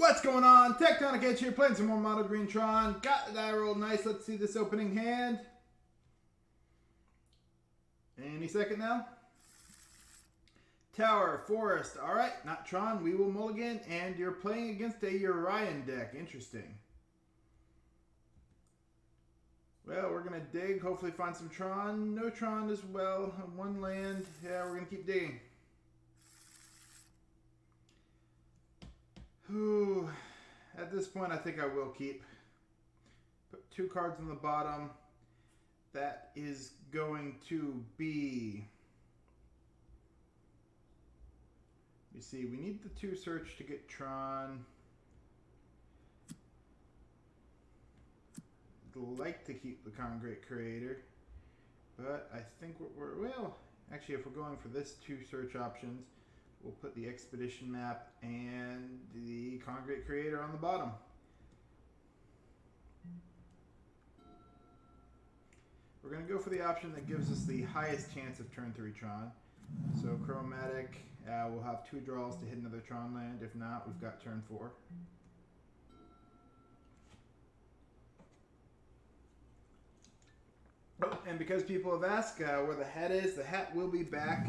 What's going on? Tectonic Edge here, playing some more Mono Green Tron. Got the die rolled nice. Let's see this opening hand. Any second now. Tower, Forest. Alright, not Tron. We will mulligan. And you're playing against a Yorion deck. Interesting. Well, we're going to dig. Hopefully find some Tron. No Tron as well. One land. Yeah, we're going to keep digging. Ooh, at this point, I think I will keep. Put 2 cards on the bottom. That is going to be... You see, we need the 2 search to get Tron. I'd like to keep the Karn Great Creator. But I think what we're... Well, actually, if we're going for this 2 search options... We'll put the Expedition map and the Karn Great Creator on the bottom. We're going to go for the option that gives us the highest chance of turn 3 Tron. So Chromatic, we'll have 2 draws to hit another Tron land. If not, we've got turn 4. Oh, and because people have asked where the hat is, the hat will be back.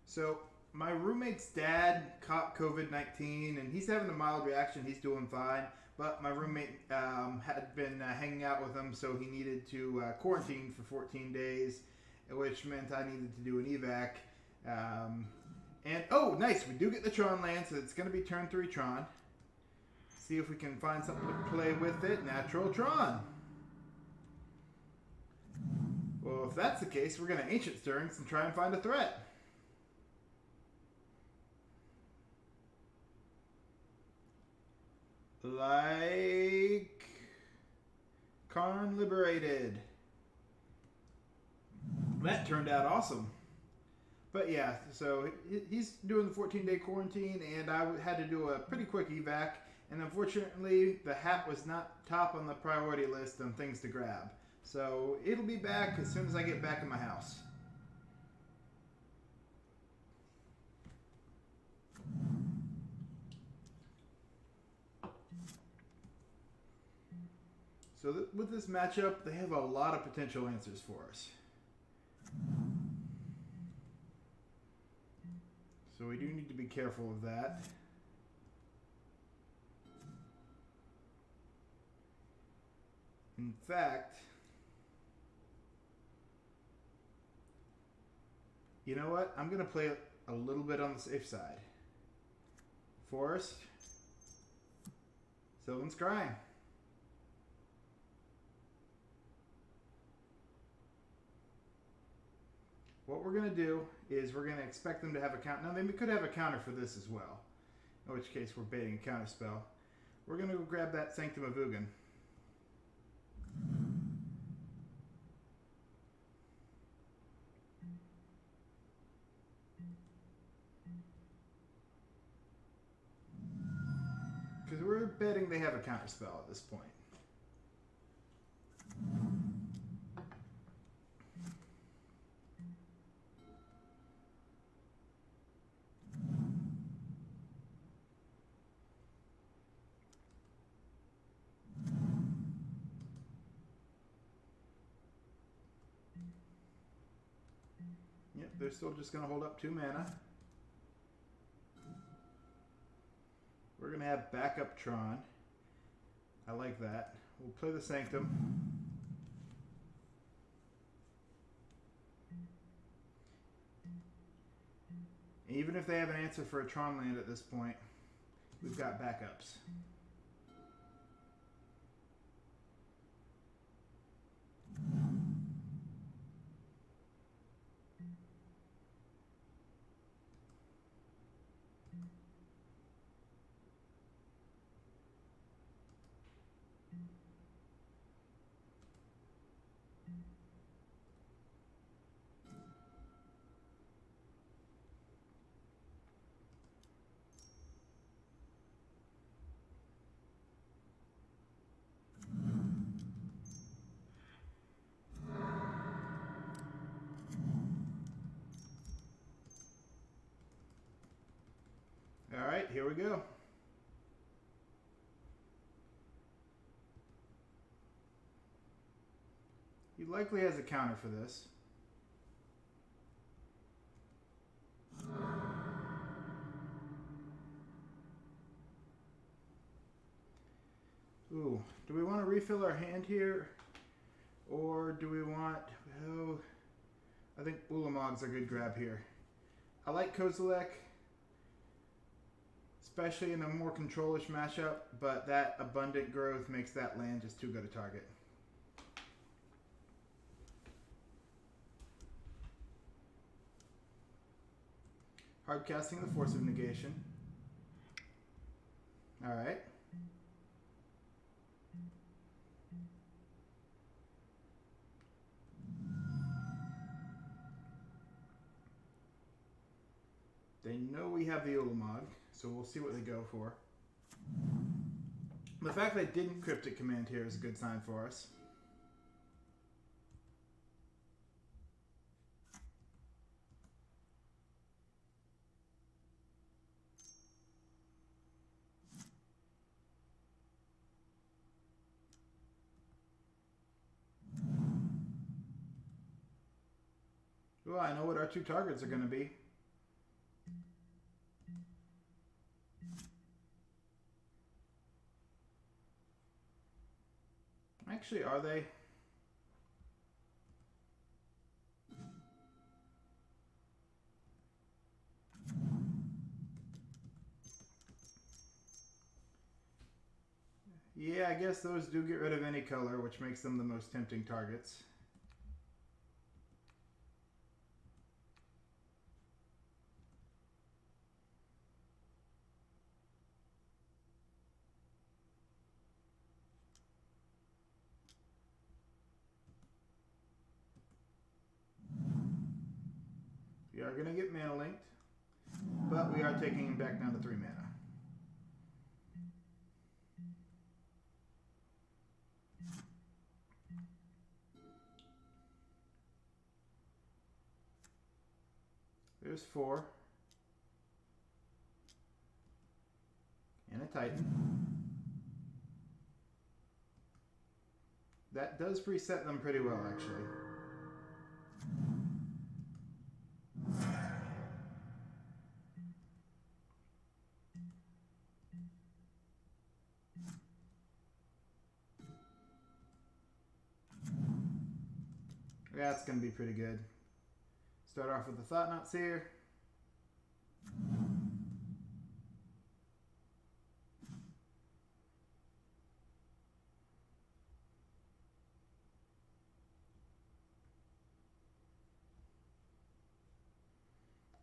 So my roommate's dad caught COVID-19 and he's having a mild reaction. He's doing fine, but my roommate had been hanging out with him, so he needed to quarantine for 14 days, which meant I needed to do an evac. And oh, nice, we do get the Tron land, so it's going to be turn 3 Tron. See if we can find something to play with it. Natural Tron. Well, if that's the case, we're going to Ancient Stirrings and try and find a threat. Like Karn Liberated. That turned out awesome. But yeah, so he's doing the 14-day quarantine, and I had to do a pretty quick evac. And unfortunately, the hat was not top on the priority list on things to grab. So it'll be back as soon as I get back in my house. So with this matchup, they have a lot of potential answers for us. So we do need to be careful of that. In fact, you know what? I'm going to play a little bit on the safe side. Forest. Sylvan's Crying. What we're going to do is we're going to expect them to have a counter. Now, they could have a counter for this as well, in which case we're baiting a counter spell. We're going to go grab that Sanctum of Ugin. Because we're betting they have a counter spell at this point. Yep, they're still just going to hold up 2 mana. We're going to have backup Tron. I like that. We'll play the Sanctum. Even if they have an answer for a Tron land at this point, we've got backups. All right, here we go. He likely has a counter for this. Ooh, do we want to refill our hand here? Or do we want... Oh, I think Ulamog's a good grab here. I like Kozilek, especially in a more control-ish matchup, but that abundant growth makes that land just too good a target. Hard casting the Force of Negation. Alright. They know we have the Ulamog, so we'll see what they go for. The fact they didn't Cryptic Command here is a good sign for us. Well, I know what our two targets are going to be. Actually, are they? Yeah, I guess those do get rid of any color, which makes them the most tempting targets. We are going to get mana linked, but we are taking him back down to 3 mana. There's 4. And a Titan. That does preset them pretty well, actually. That's going to be pretty good. Start off with the Thought-Knot Seer.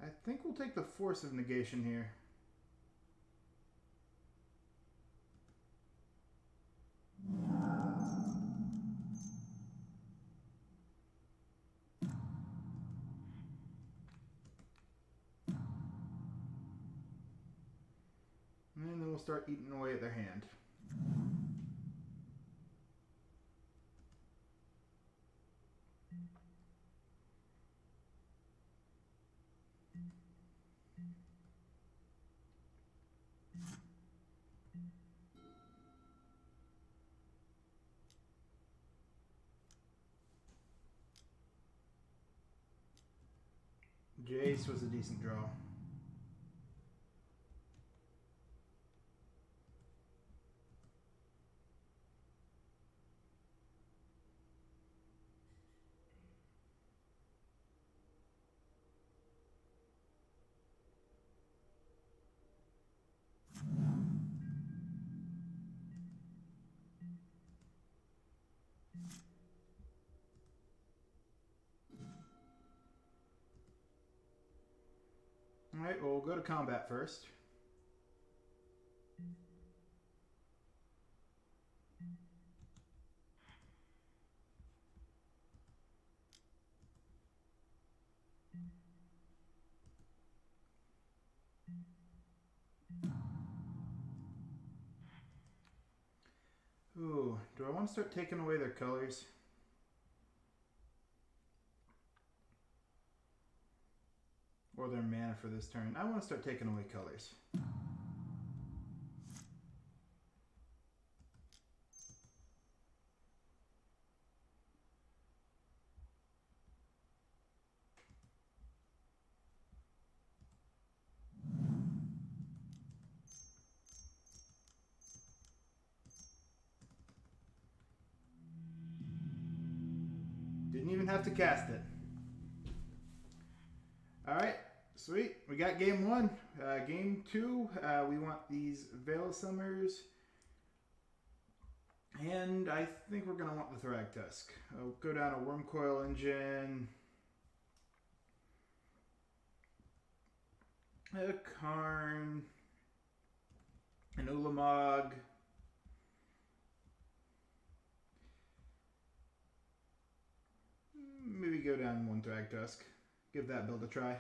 I think we'll take the Force of Negation here. And then we'll start eating away at their hand. Jace was a decent draw. Alright, well, we'll go to combat first. Ooh, do I want to start taking away their colors? Or their mana for this turn? I want to start taking away colors. Didn't even have to cast it. Alright, sweet. We got game 1. Game 2, we want these Veil Summers. And I think we're going to want the Thragtusk. I'll go down a Wormcoil Engine. A Karn. An Ulamog. Maybe go down 1 Thragtusk. Give that build a try.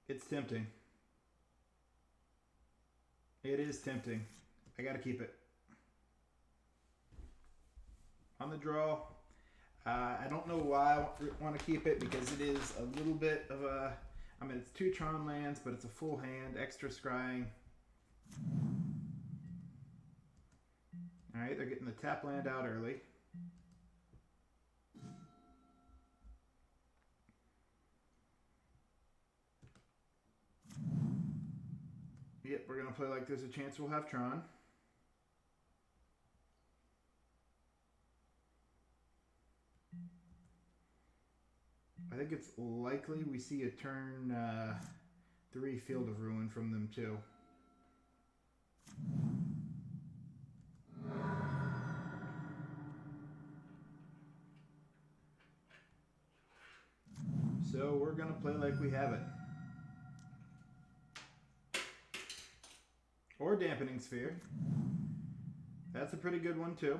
It's tempting. It is tempting. I gotta keep it. On the draw. I don't know why I want to keep it, because it is a little bit of a... I mean, it's 2 Tron lands, but it's a full hand, extra scrying. Alright, they're getting the tap land out early. Yep, we're going to play like there's a chance we'll have Tron. I think it's likely we see a turn 3 Field of Ruin from them too. So we're going to play like we have it. Or Dampening Sphere. That's a pretty good one too.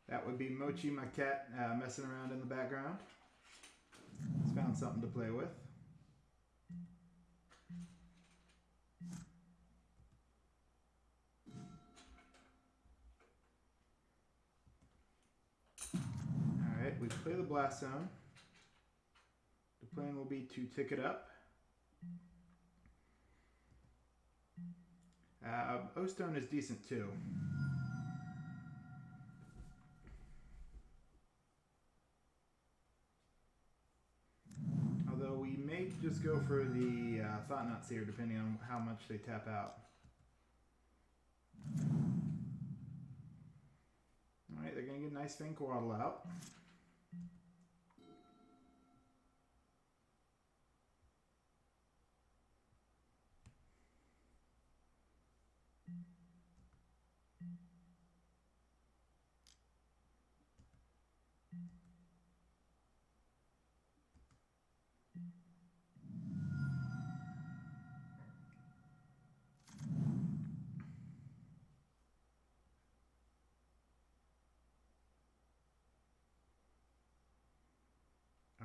That would be Mochi, my cat, messing around in the background. He's found something to play with. Alright, we play the Blast Zone. The plan will be to tick it up. O-Stone is decent too. Although we may just go for the Thought-Knot Seer depending on how much they tap out. Alright, they're going to get a nice Finkwaddle out.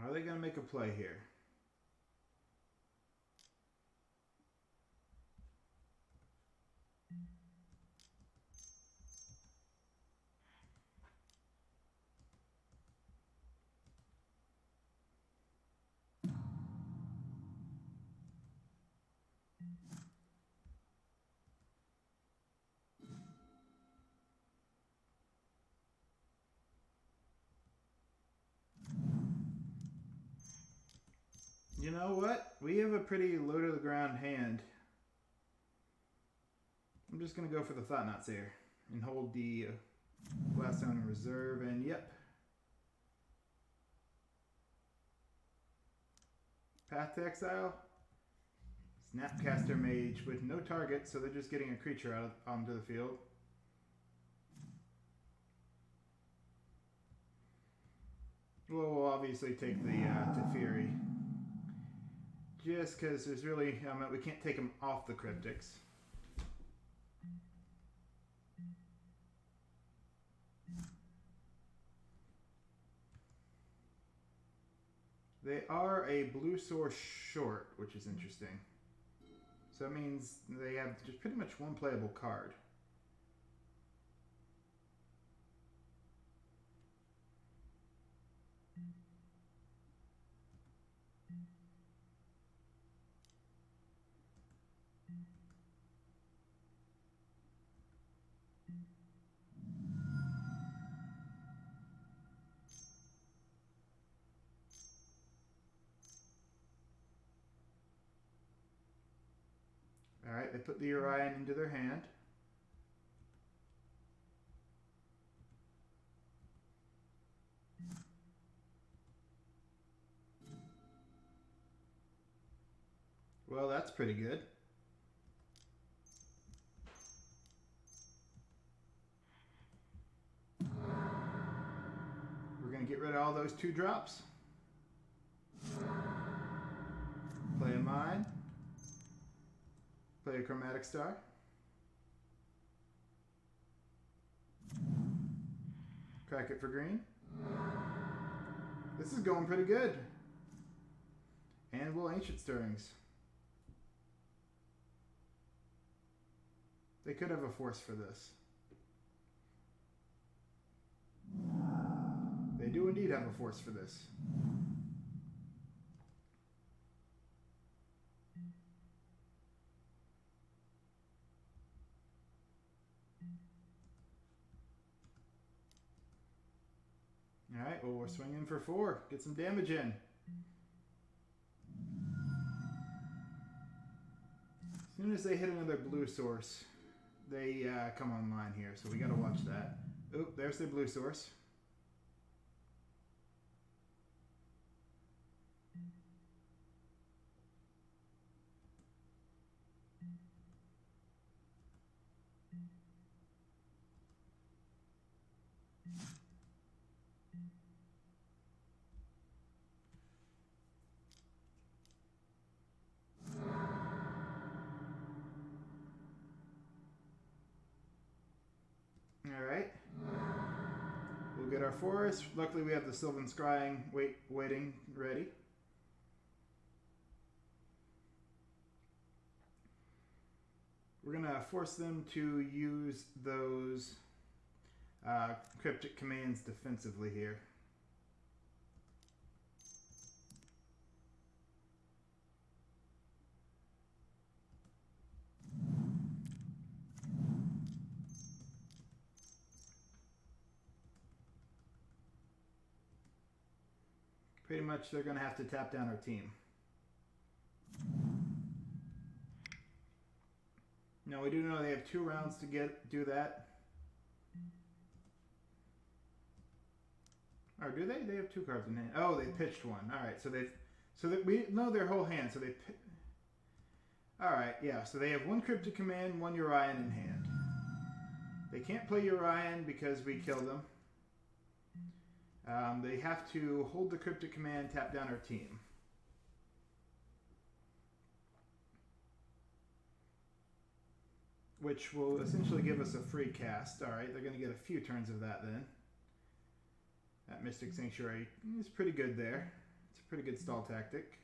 Are they going to make a play here? You know what? We have a pretty low to the ground hand. I'm just going to go for the Thought-Knot Seer and hold the Blast Zone in reserve, and yep. Path to Exile. Snapcaster Mage with no target, so they're just getting a creature out onto the field. We'll obviously take the Teferi. Just because there's really, we can't take them off the Cryptics. They are a blue source short, which is interesting. So that means they have just pretty much one playable card. they put the Yorion into their hand. Well, that's pretty good. We're going to get rid of all those 2 drops. Play a mine. Play a chromatic star. Crack it for green. This is going pretty good. And we'll Ancient Stirrings. They could have a force for this. They do indeed have a force for this. Alright, well, we're swinging for 4. Get some damage in. As soon as they hit another blue source, they come online here, so we got to watch that. Oop, there's their blue source. Alright. We'll get our forest. Luckily we have the Sylvan Scrying waiting ready. We're going to force them to use those cryptic commands defensively here. Pretty much they're going to have to tap down our team. Now we do know they have 2 rounds to do that. Or do they? They have 2 cards in hand. Oh, they pitched 1. All right, so we know their whole hand. So they. All right, yeah. So they have 1 cryptic command, 1 Yorion in hand. They can't play Yorion because we killed them. They have to hold the cryptic command, tap down our team. Which will essentially give us a free cast. Alright, they're going to get a few turns of that then. That Mystic Sanctuary is pretty good there. It's a pretty good stall tactic.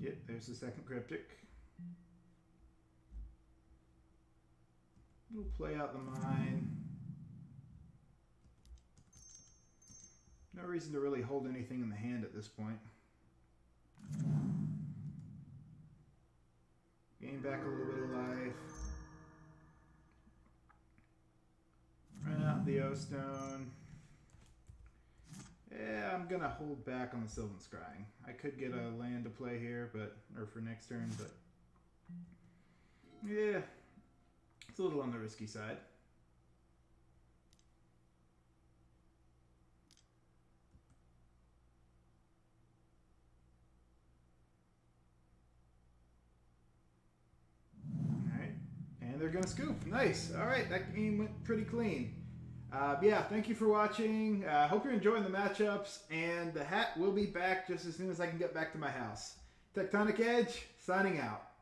Yep, there's the second cryptic. We'll play out the mine. No reason to really hold anything in the hand at this point. Gain back a little bit of life. Run out the O-Stone. Yeah, I'm gonna hold back on the Sylvan Scrying. I could get a land to play here, or for next turn, but yeah, it's a little on the risky side. All right, and they're gonna scoop. Nice. All right, that game went pretty clean. Yeah, thank you for watching. Hope you're enjoying the matchups, and the hat will be back just as soon as I can get back to my house. Tectonic Edge, signing out.